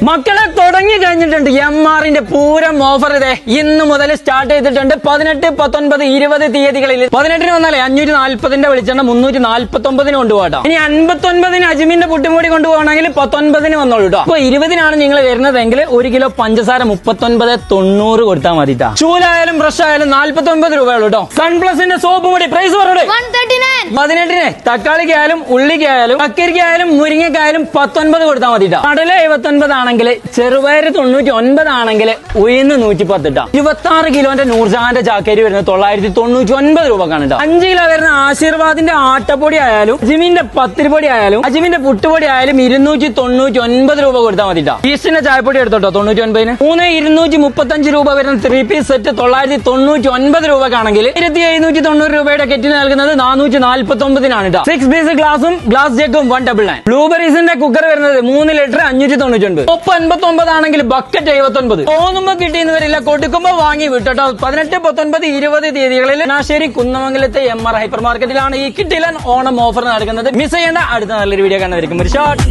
മക്കളെ തുടങ്ങി കഴിഞ്ഞിട്ടുണ്ട്. MR-ന്റെ പൂരം ഓഫർ ഇതേ ഇന്ന് മുതൽ സ്റ്റാർട്ട് ചെയ്തിട്ടുണ്ട്. 18, 19, 20 തീയതികളിൽ 18 വന്നാലേ 540ന്റെ വെളിച്ചെണ്ണ 349 കൊണ്ടുപോകട്ടോ. ഇനി 59 അജ്മിന്റെ പുട്ടുമൂടി കൊണ്ടുപോകണമെങ്കിൽ 19 വന്നോളൂ കേട്ടോ. അപ്പൊ 20 നിങ്ങൾ വരുന്നതെങ്കിൽ 1 കിലോ പഞ്ചസാര 39.90 കൊടുത്താൽ മതി. ചൂലായാലും ബ്രഷ് ആയാലും 49 രൂപയുള്ളൂ കേട്ടോ. സൺപ്ലസിന്റെ സോപ്പ് പൊടി പ്രൈസ് പറഞ്ഞു 18. തക്കാളിക്കായാലും ഉള്ളിക്കായാലും കക്കരിക്കായാലും മുരിങ്ങക്കായാലും 19 കൊടുത്താൽ മതി. കടല 79 ആണെങ്കിൽ ചെറുപയർ 99 ആണെങ്കിൽ ഉയർന്ന് 110 ഇട്ടാ. 26 കിലോന്റെ നൂർജഹാന്റെ ചാക്കേരി വരുന്നത് 999 രൂപക്കാണ് കേട്ടോ. 5 കിലോ വരുന്ന ആശീർവാദിന്റെ ആട്ടപ്പൊടി ആയാലും അജ്മിന്റെ പത്തിരിപ്പൊടി ആയാലും അജ്മിന്റെ പുട്ടുപൊടി ആയാലും 299 രൂപ കൊടുത്താൽ മതി. ഈസ്റ്റിന്റെ ചായപ്പൊടി എടുത്തോട്ടോ 99. 235 രൂപ വരുന്ന 3 പീസ് സെറ്റ് 999 രൂപക്കാണെങ്കിൽ 1790 രൂപയുടെ കെറ്റിന് നൽകുന്നത് 449 കേട്ടോ. 6 പീസ് ഗ്ലാസും ഗ്ലാസ് ജഗ്ഗും 199. ബ്ലൂബെറീസിന്റെ കുക്കർ വരുന്നത് 3 ലിറ്റർ 599. 59 ആണെങ്കിൽ ബക്കറ്റ് 79. തോന്നുമ്പോ കിട്ടിയെന്ന് വരില്ല, കൊടുക്കുമ്പോ വാങ്ങി വിട്ടോ. 18, 19, 20 തീയതികളിൽ ചങ്ങനാശ്ശേരി കുന്നമംഗലത്തെ MR ഹൈപ്പർ മാർക്കറ്റിലാണ് ഈ കിട്ടിലൻ ഓണം ഓഫർ നടക്കുന്നത്. മിസ് ചെയ്യേണ്ട. അടുത്ത നല്ലൊരു വീഡിയോ കാണുന്നതായിരിക്കും. ഒരു ഷോട്ട്.